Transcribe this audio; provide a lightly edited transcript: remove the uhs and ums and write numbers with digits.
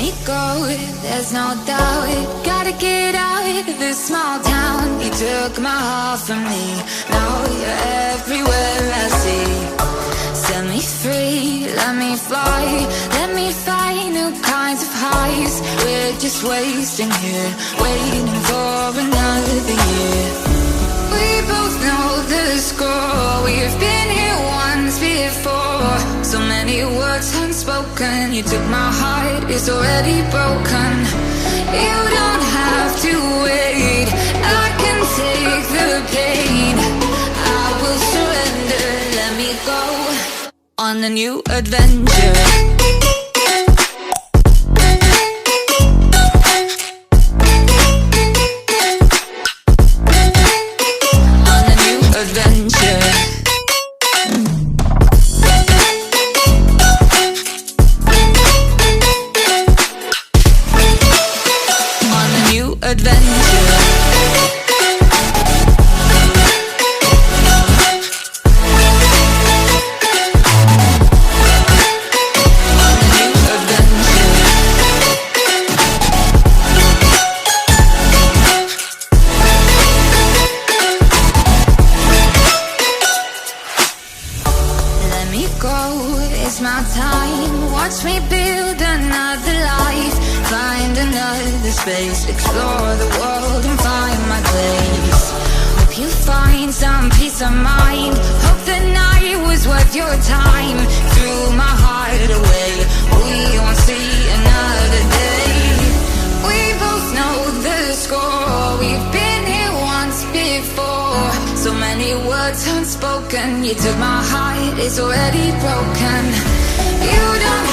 me go, there's no doubt. Gotta get out of this small town. You took my heart from me, now you're everywhere I see. Set me free, let me fly, let me find new kinds of highs. We're just wasting here, waiting for another year. We both know the score, we've been here once before. So many words unspoken, you took my heart, it's already broken. You don't have to wait, I can take the pain. I will surrender, let me go on a new adventure. It's my time, watch me build another life. Find another space, explore the world and find my place. Hope you find some peace of mind, hope the night was worth your time. Threw my heart away, we won't see another day. We both know the score, we've been here once before. So many words unspoken, you took my heart, it's already broken. You don't